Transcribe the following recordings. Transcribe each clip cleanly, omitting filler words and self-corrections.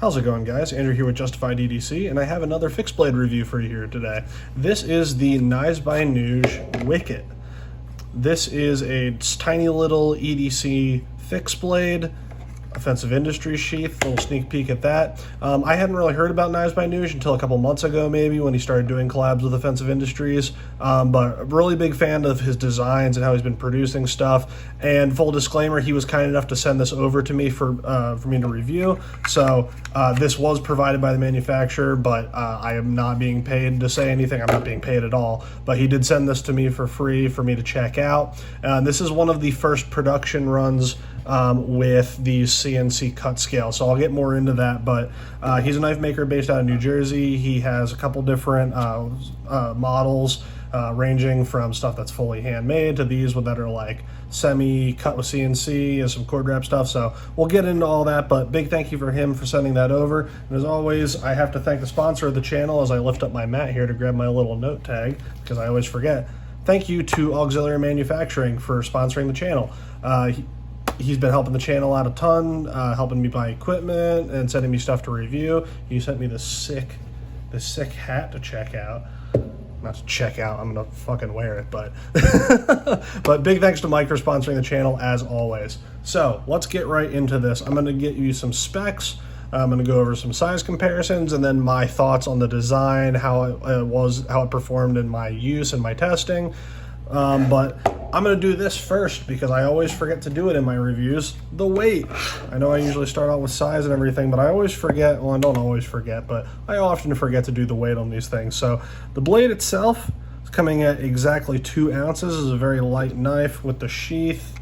How's it going, guys? Andrew here with Justified EDC, and I have another fixed blade review for you here today. This is the Nuge by Nuge Wicket. This is a tiny little EDC fixed blade, offensive industry sheath, a little sneak peek at that. I hadn't really heard about Nuge by Nuge until a couple months ago, maybe, when he started doing collabs with Offensive Industries, but a really big fan of his designs and how he's been producing stuff. And full disclaimer, he was kind enough to send this over to me for me to review. So this was provided by the manufacturer, but I am not being paid to say anything. I'm not being paid at all, but he did send this to me for free for me to check out. This is one of the first production runs with these CNC cut scales, so I'll get more into that, but he's a knife maker based out of New Jersey. He has a couple different models ranging from stuff that's fully handmade to these that are like semi-cut with CNC and some cord wrap stuff, so we'll get into all that, but big thank you for him for sending that over. And as always, I have to thank the sponsor of the channel as I lift up my mat here to grab my little note tag, because I always forget. Thank you to Auxiliary Manufacturing for sponsoring the channel. He's been helping the channel out a ton, helping me buy equipment and sending me stuff to review. He sent me this sick hat to check out. Not to check out, I'm gonna fucking wear it, but but big thanks to Mike for sponsoring the channel as always. So let's get right into this. I'm gonna get you some specs. I'm gonna go over some size comparisons and then my thoughts on the design, how it performed in my use and my testing. But I'm going to do this first because I always forget to do it in my reviews. The weight. I know I usually start out with size and everything, but I always forget. Well, I don't always forget, but I often forget to do the weight on these things. So the blade itself is coming at exactly 2 ounces. This is a very light knife with the sheath.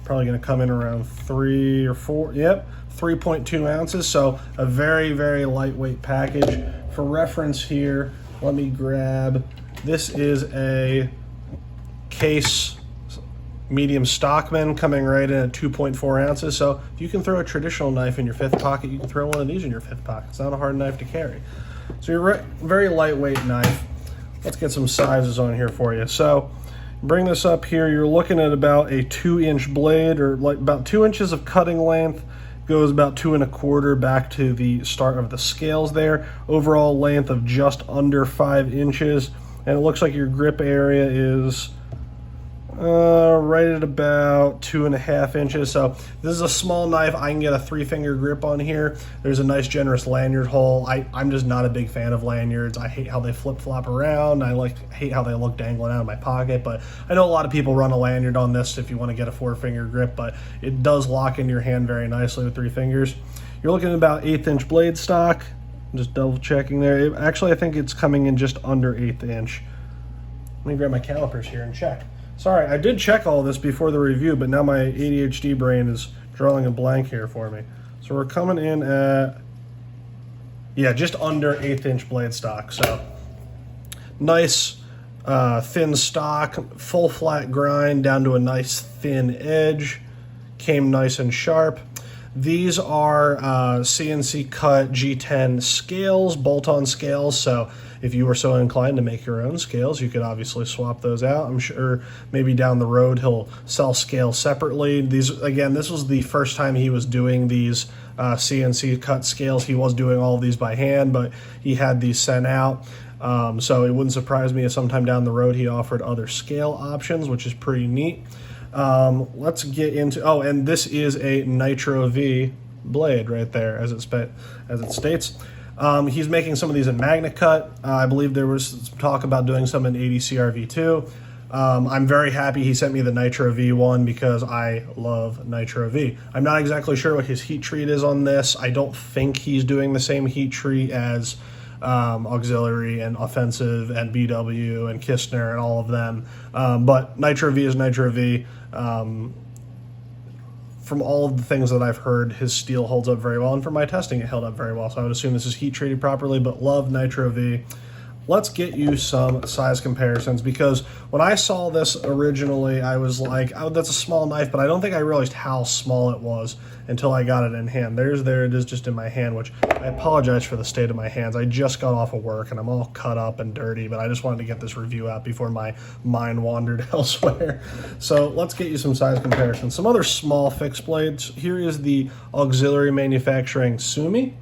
Probably going to come in around 3 or 4. Yep, 3.2 ounces. So a very, very lightweight package. For reference here, let me grab. This is a case medium Stockman coming right in at 2.4 ounces. So if you can throw a traditional knife in your 5th pocket, you can throw one of these in your 5th pocket. It's not a hard knife to carry. So you're very lightweight knife. Let's get some sizes on here for you. So bring this up here. You're looking at about a 2-inch blade, or like about 2 inches of cutting length. Goes about 2 1/4 back to the start of the scales there. Overall length of just under 5 inches. And it looks like your grip area is right at about 2.5 inches. So this is a small knife. I can get a 3-finger grip on here. There's a nice generous lanyard hole. I'm just not a big fan of lanyards. I hate how they flip-flop around. I hate how they look dangling out of my pocket, but I know a lot of people run a lanyard on this if you want to get a 4-finger grip, but it does lock into your hand very nicely with 3 fingers. You're looking at about 1/8 inch blade stock. I'm just double checking there. Actually, I think it's coming in just under 1/8 inch. Let me grab my calipers here and check. Sorry, I did check all this before the review, but now my ADHD brain is drawing a blank here for me. So we're coming in at, yeah, just under 1/8 inch blade stock. So nice thin stock, full flat grind down to a nice thin edge. Came nice and sharp. These are CNC cut G10 scales, bolt-on scales, so if you were so inclined to make your own scales, you could obviously swap those out. I'm sure maybe down the road he'll sell scales separately. These, again, this was the first time he was doing these CNC cut scales. He was doing all of these by hand, but he had these sent out. So it wouldn't surprise me if sometime down the road he offered other scale options, which is pretty neat. Let's get into, oh, and this is a Nitro V blade right there, as it states. He's making some of these in Magna Cut. I believe there was some talk about doing some in ADCR V2. I'm very happy he sent me the Nitro V one because I love Nitro V. I'm not exactly sure what his heat treat is on this. I don't think he's doing the same heat treat as Auxiliary and Offensive and BW and Kistner and all of them. But Nitro V is Nitro V. From all of the things that I've heard, his steel holds up very well, and from my testing, it held up very well. So I would assume this is heat treated properly, but love Nitro V. Let's get you some size comparisons, because when I saw this originally, I was like, oh, that's a small knife, but I don't think I realized how small it was until I got it in hand. There it is just in my hand, which I apologize for the state of my hands. I just got off of work and I'm all cut up and dirty, but I just wanted to get this review out before my mind wandered elsewhere. So let's get you some size comparisons. Some other small fixed blades. Here is the Auxiliary Manufacturing Sumi.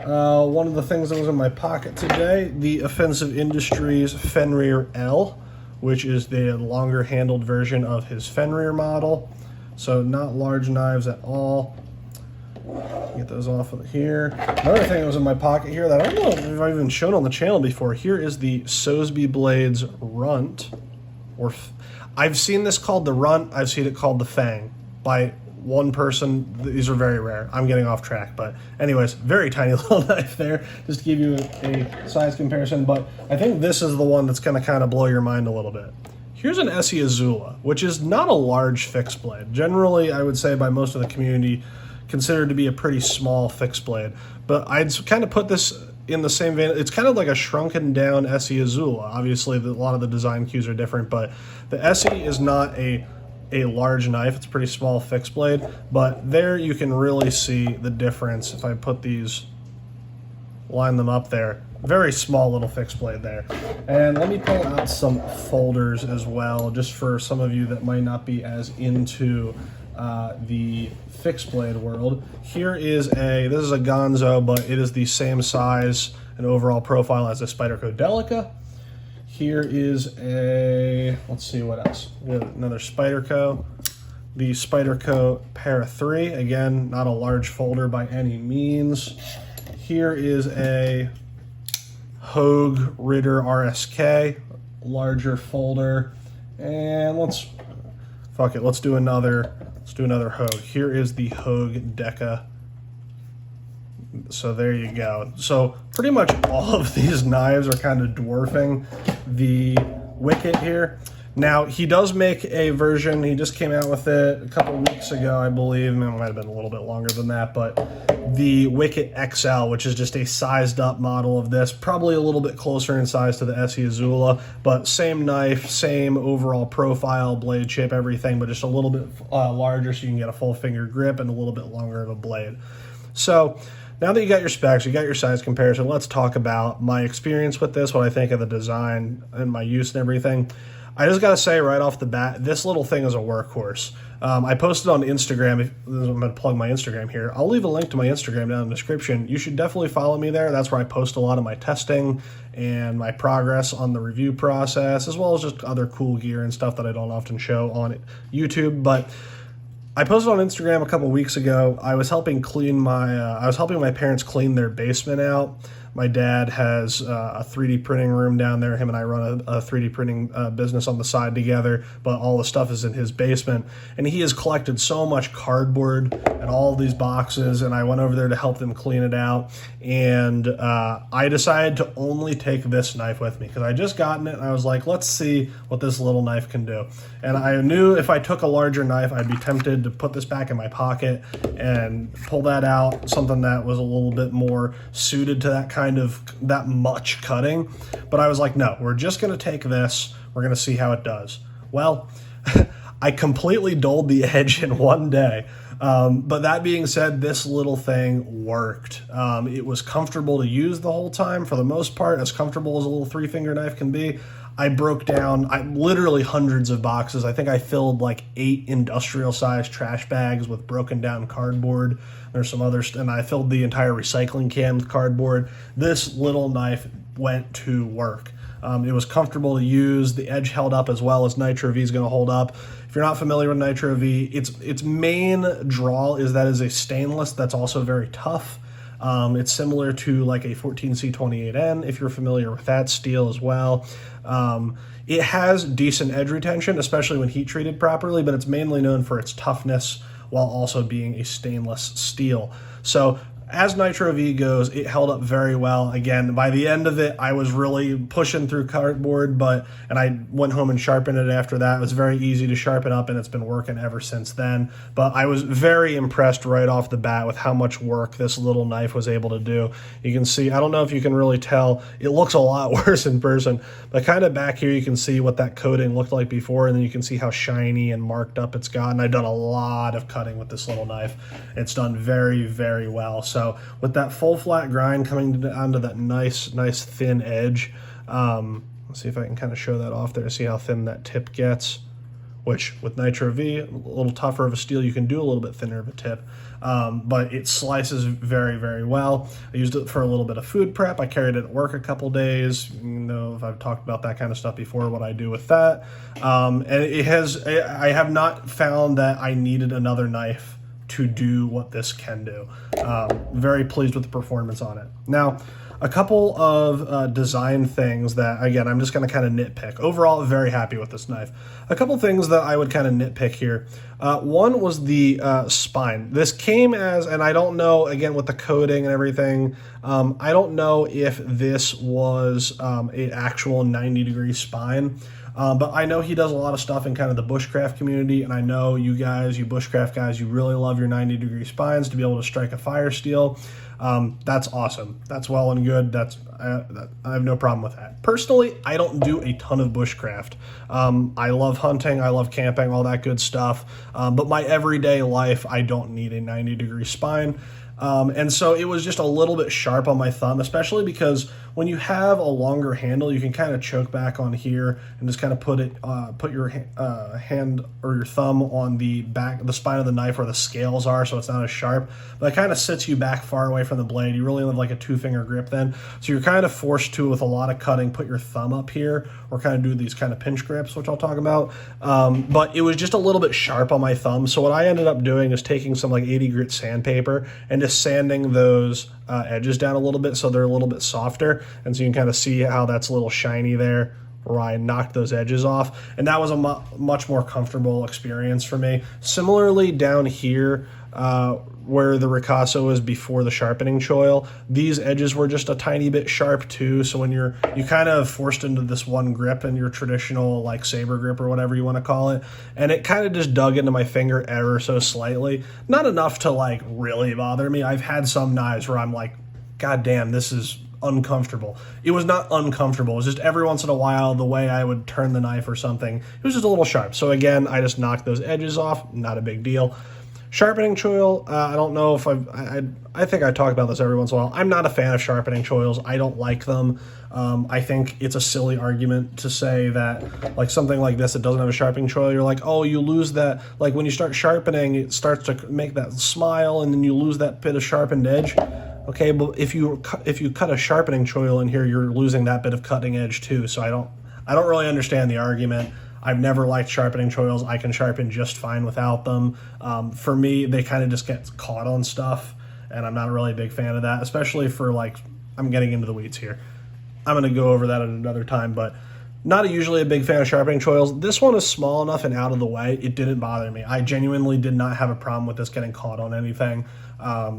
One of the things that was in my pocket today, the Offensive Industries Fenrir L, which is the longer handled version of his Fenrir model. So not large knives at all. Get those off of here. Another thing that was in my pocket here that I don't know if I've even shown on the channel before. Here is the Sosby Blades Runt. I've seen this called the Runt. I've seen it called the Fang by one person. These are very rare. I'm getting off track, but anyways, very tiny little knife there, just to give you a size comparison. But I think this is the one that's going to kind of blow your mind a little bit. Here's an Essie Azula, which is not a large fixed blade. Generally, I would say by most of the community, considered to be a pretty small fixed blade. But I'd kind of put this in the same vein. It's kind of like a shrunken down Essie Azula. Obviously, a lot of the design cues are different, but the Essie is not a large knife. It's a pretty small fixed blade, but there you can really see the difference. If I put these, line them up there, very small little fixed blade there. And let me pull out some folders as well, just for some of you that might not be as into the fixed blade world. Here is this is a Gonzo, but it is the same size and overall profile as a Spyderco Delica. Here is let's see what else. We have another Spyderco, the Spyderco Para 3. Again, not a large folder by any means. Here is a Hogue Ritter RSK, larger folder. And let's do another Hogue. Here is the Hogue Deca. So there you go. So pretty much all of these knives are kind of dwarfing the Wicket here. Now, he does make a version. He just came out with it a couple weeks ago, I believe. It might have been a little bit longer than that, but the Wicket XL, which is just a sized up model of this, probably a little bit closer in size to the Essie Azula, but same knife, same overall profile, blade shape, everything, but just a little bit larger so you can get a full finger grip and a little bit longer of a blade. So now that you got your specs, you got your size comparison, let's talk about my experience with this, what I think of the design and my use and everything. I just got to say right off the bat, this little thing is a workhorse. I posted on Instagram. I'm going to plug my Instagram here. I'll leave a link to my Instagram down in the description. You should definitely follow me there. That's where I post a lot of my testing and my progress on the review process, as well as just other cool gear and stuff that I don't often show on YouTube. But I posted on Instagram a couple weeks ago. I was helping my parents clean their basement out. My dad has a 3D printing room down there. Him and I run a 3D printing business on the side together, but all the stuff is in his basement. And he has collected so much cardboard and all these boxes, and I went over there to help them clean it out. And I decided to only take this knife with me because I just gotten it, and I was like, let's see what this little knife can do. And I knew if I took a larger knife, I'd be tempted to put this back in my pocket and pull that out, something that was a little bit more suited to that much cutting. But I was like, no, we're just going to take this. We're going to see how it does. Well, I completely dulled the edge in one day. But that being said, this little thing worked. It was comfortable to use the whole time, for the most part, as comfortable as a little 3-finger knife can be. I broke down literally hundreds of boxes. I think I filled like 8 industrial-sized trash bags with broken down cardboard. There's some others, and I filled the entire recycling can with cardboard. This little knife went to work. It was comfortable to use. The edge held up as well as Nitro V is going to hold up. If you're not familiar with Nitro V, its main draw is that it's a stainless that's also very tough. It's similar to like a 14C28N, if you're familiar with that steel as well. It has decent edge retention, especially when heat treated properly, but it's mainly known for its toughness while also being a stainless steel. So as Nitro V goes, it held up very well. Again, by the end of it, I was really pushing through cardboard, and I went home and sharpened it after that. It was very easy to sharpen up, and it's been working ever since then. But I was very impressed right off the bat with how much work this little knife was able to do. You can see, I don't know if you can really tell, it looks a lot worse in person, but kind of back here you can see what that coating looked like before, and then you can see how shiny and marked up it's gotten. I've done a lot of cutting with this little knife. It's done very, very well. So with that full flat grind coming down to that nice thin edge, let's see if I can kind of show that off there, see how thin that tip gets. which with Nitro V, a little tougher of a steel, you can do a little bit thinner of a tip. But it slices very, very well. I used it for a little bit of food prep. I carried it at work a couple days. You know, if I've talked about that kind of stuff before, what I do with that. And I have not found that I needed another knife to do what this can do. Very pleased with the performance on it. Now, a couple of design things that, again, I'm just going to kind of nitpick. Overall, very happy with this knife. A couple things that I would kind of nitpick here. One was the spine. This came as, and I don't know, again, with the coating and everything, I don't know if this was an actual 90-degree spine. But I know he does a lot of stuff in kind of the bushcraft community, and I know you guys, you bushcraft guys, you really love your 90-degree spines to be able to strike a fire steel. That's awesome. That's well and good. I have no problem with that. Personally, I don't do a ton of bushcraft. I love hunting, I love camping, all that good stuff. But my everyday life, I don't need a 90-degree spine. And so it was just a little bit sharp on my thumb, especially because when you have a longer handle, you can kind of choke back on here and just kind of put your hand or your thumb on the spine of the knife where the scales are, so it's not as sharp. But it kind of sits you back far away from the blade. You really have like a 2-finger grip then. So you're kind of forced to, with a lot of cutting, put your thumb up here or kind of do these kind of pinch grips, which I'll talk about. But it was just a little bit sharp on my thumb. So what I ended up doing is taking some like 80 grit sandpaper and just sanding those edges down a little bit so they're a little bit softer. And so you can kind of see how that's a little shiny there where I knocked those edges off. And that was a much more comfortable experience for me. Similarly, down here, where the ricasso is before the sharpening choil, these edges were just a tiny bit sharp too. So when you kind of forced into this one grip in your traditional like saber grip or whatever you want to call it, and it kind of just dug into my finger ever so slightly. Not enough to like really bother me. I've had some knives where I'm like, God damn, this is uncomfortable. It was not uncomfortable. It was just every once in a while, the way I would turn the knife or something, it was just a little sharp. So again, I just knocked those edges off. Not a big deal. Sharpening choil, I don't know if I think I talk about this every once in a while. I'm not a fan of sharpening choils. I don't like them. I think it's a silly argument to say that like something like this that doesn't have a sharpening choil, you're like, oh, you lose that. Like when you start sharpening, it starts to make that smile and then you lose that bit of sharpened edge. Okay, but if you cut a sharpening choil in here, you're losing that bit of cutting edge too. So I don't really understand the argument. I've never liked sharpening choils. I can sharpen just fine without them. For me, they kind of just get caught on stuff, and I'm not really a big fan of that, especially for like, I'm getting into the weeds here. I'm going to go over that at another time, but not usually a big fan of sharpening choils. This one is small enough and out of the way. It didn't bother me. I genuinely did not have a problem with this getting caught on anything.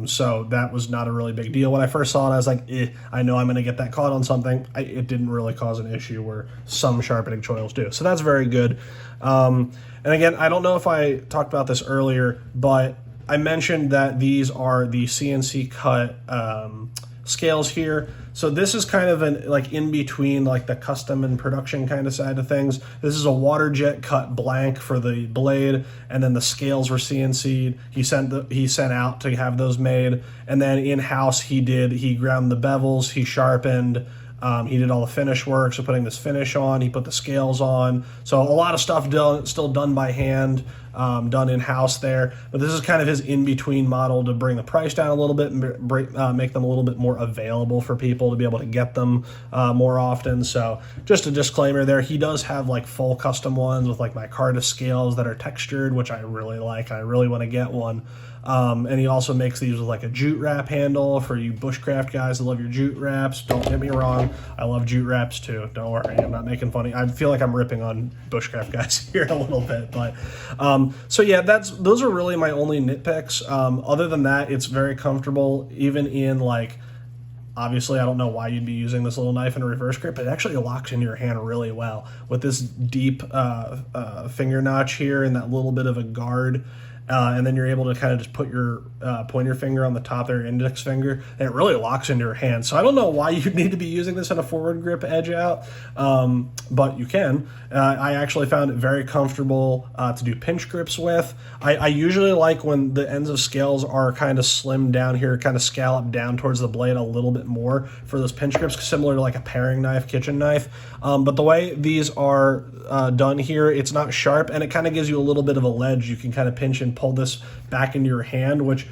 So that was not a really big deal. When I first saw it, I was like, I know I'm going to get that caught on something. It didn't really cause an issue where some sharpening choils do. So that's very good. And again, I don't know if I talked about this earlier, but I mentioned that these are the CNC cut scales here. So this is kind of like in between like the custom and production kind of side of things. This is a water jet cut blank for the blade, and then the scales were CNC'd. He sent out to have those made, and then in-house he ground the bevels, he sharpened, he did all the finish work, so putting this finish on, he put the scales on. So a lot of stuff still done by hand, done in-house there. But this is kind of his in-between model to bring the price down a little bit and make them a little bit more available for people to be able to get them more often. So just a disclaimer there, he does have like full custom ones with like micarta scales that are textured, which I really like. I really want to get one. And he also makes these with like a jute wrap handle for you bushcraft guys that love your jute wraps. Don't get me wrong, I love jute wraps too. Don't worry, I'm not making funny. I feel like I'm ripping on bushcraft guys here a little bit, but so yeah, those are really my only nitpicks. Other than that, it's very comfortable, even in like, obviously, I don't know why you'd be using this little knife in a reverse grip. It actually locks into your hand really well with this deep finger notch here and that little bit of a guard. and then you're able to kind of just put your pointer finger on the top of your index finger, and it really locks into your hand. So I don't know why you'd need to be using this in a forward grip edge out, but you can. I actually found it very comfortable to do pinch grips with. I usually like when the ends of scales are kind of slimmed down here, kind of scalloped down towards the blade a little bit more for those pinch grips, similar to like a paring knife, kitchen knife. But the way these are done here, it's not sharp, and it kind of gives you a little bit of a ledge. You can kind of pinch and pull this back into your hand, which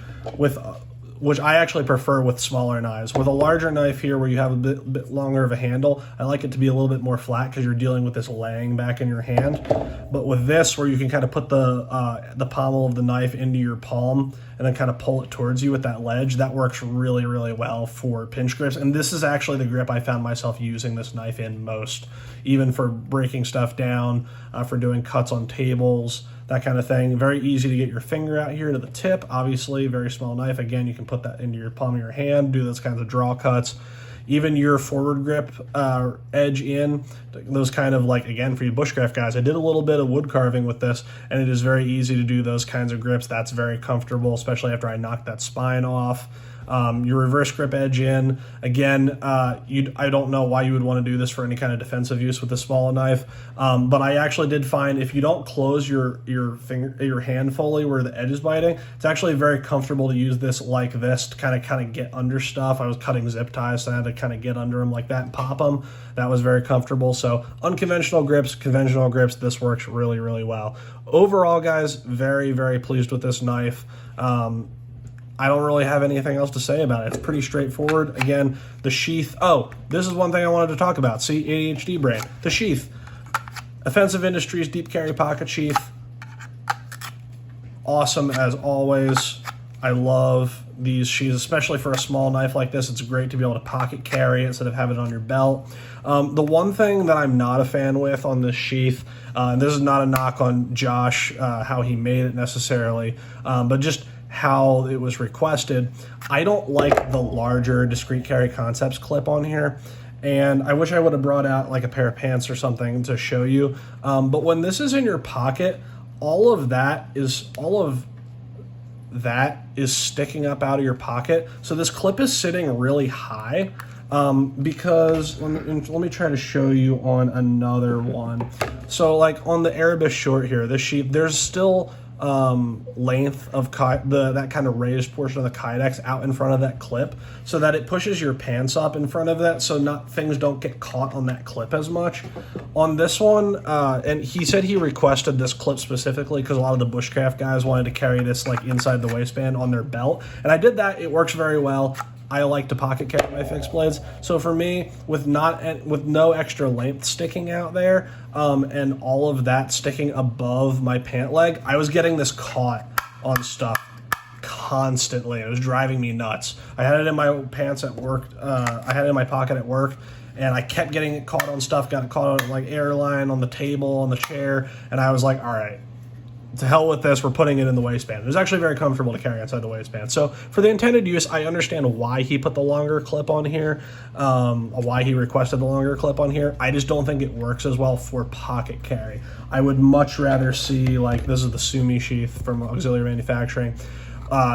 I actually prefer with smaller knives. With a larger knife here where you have a bit longer of a handle, I like it to be a little bit more flat because you're dealing with this laying back in your hand. But with this, where you can kind of put the pommel of the knife into your palm and then kind of pull it towards you with that ledge, that works really, really well for pinch grips. And this is actually the grip I found myself using this knife in most, even for breaking stuff down, for doing cuts on tables, that kind of thing. Very easy to get your finger out here to the tip. Obviously, very small knife. Again, you can put that into your palm of your hand, do those kinds of draw cuts. Even your forward grip edge in, those kind of like, again, for you bushcraft guys, I did a little bit of wood carving with this, and it is very easy to do those kinds of grips. That's very comfortable, especially after I knocked that spine off. Your reverse grip edge in, again, I don't know why you would want to do this for any kind of defensive use with a small knife, but I actually did find if you don't close your hand fully where the edge is biting, it's actually very comfortable to use this like this to kind of get under stuff. I was cutting zip ties, so I had to kind of get under them like that and pop them. That was very comfortable. So unconventional grips, conventional grips, this works really, really well. Overall, guys, very, very pleased with this knife. I don't really have anything else to say about it. It's pretty straightforward. Again, the sheath. Oh, this is one thing I wanted to talk about. See, ADHD brain. The sheath. Offensive Industries Deep Carry Pocket Sheath. Awesome as always. I love these sheaths, especially for a small knife like this. It's great to be able to pocket carry instead of having it on your belt. The one thing that I'm not a fan with on this sheath, and this is not a knock on Josh, how he made it necessarily, but just how it was requested. I don't like the larger Discreet Carry Concepts clip on here, and I wish I would have brought out like a pair of pants or something to show you. But when this is in your pocket, all of that is sticking up out of your pocket. So this clip is sitting really high, because let me try to show you on another one. So like on the Arabisk short here, this sheath, there's still length of that kind of raised portion of the kydex out in front of that clip, so that it pushes your pants up in front of that, so things don't get caught on that clip as much. On this one, and he said he requested this clip specifically because a lot of the bushcraft guys wanted to carry this like inside the waistband on their belt, and I did that. It works very well. I like to pocket carry my fixed blades. So for me, with no extra length sticking out there, and all of that sticking above my pant leg, I was getting this caught on stuff constantly. It was driving me nuts. I had it in my pants at work. I had it in my pocket at work, and I kept getting it caught on stuff. Got it caught on like airline, on the table, on the chair, and I was like, all right, to hell with this, we're putting it in the waistband. It was actually very comfortable to carry inside the waistband. So for the intended use, I understand why he put the longer clip on here, why he requested the longer clip on here. I just don't think it works as well for pocket carry. I would much rather see, like, this is the Sumi sheath from Auxiliary Manufacturing,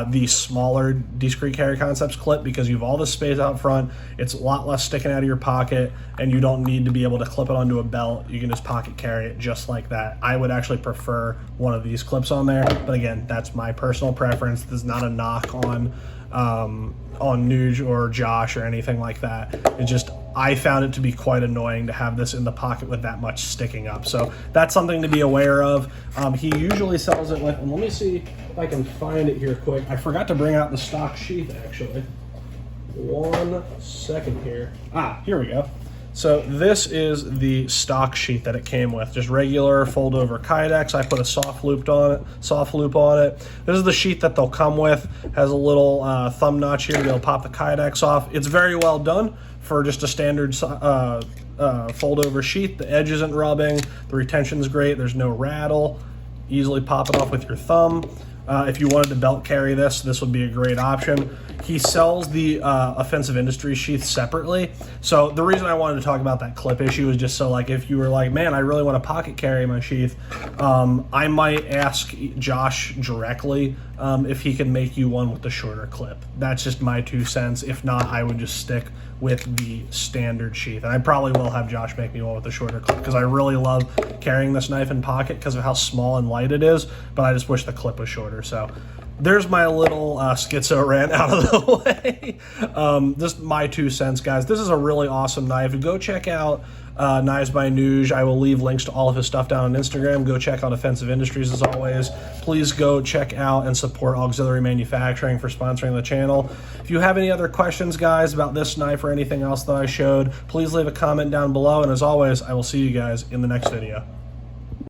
the smaller Discreet Carry Concepts clip, because you have all this space out front. It's a lot less sticking out of your pocket, and you don't need to be able to clip it onto a belt. You can just pocket carry it just like that. I would actually prefer one of these clips on there, but again, that's my personal preference. This is not a knock on Nuge or Josh or anything like that. It just, I found it to be quite annoying to have this in the pocket with that much sticking up. So that's something to be aware of. He usually sells it with, and let me see if I can find it here quick. I forgot to bring out the stock sheath actually. 1 second here. Here we go. So this is the stock sheath that it came with, just regular fold over kydex. I put a soft loop on it. This is the sheath that they'll come with. Has a little thumb notch here to be able to pop the kydex off. It's very well done for just a standard fold over sheath. The edge isn't rubbing. The retention's great. There's no rattle. Easily pop it off with your thumb. If you wanted to belt carry this would be a great option. He sells the Offensive Industries sheath separately. So the reason I wanted to talk about that clip issue is just so, like, if you were like, man, I really want to pocket carry my sheath, I might ask Josh directly if he can make you one with the shorter clip. That's just my 2 cents. If not, I would just stick with the standard sheath. And I probably will have Josh make me one with the shorter clip because I really love carrying this knife in pocket because of how small and light it is, but I just wish the clip was shorter. So there's my little schizo rant out of the way. Just my 2 cents, guys. This is a really awesome knife. Go check out Knives by Nuge. I will leave links to all of his stuff down on Instagram. Go check out Offensive Industries as always. Please go check out and support Auxiliary Manufacturing for sponsoring the channel. If you have any other questions, guys, about this knife or anything else that I showed, please leave a comment down below. And as always, I will see you guys in the next video.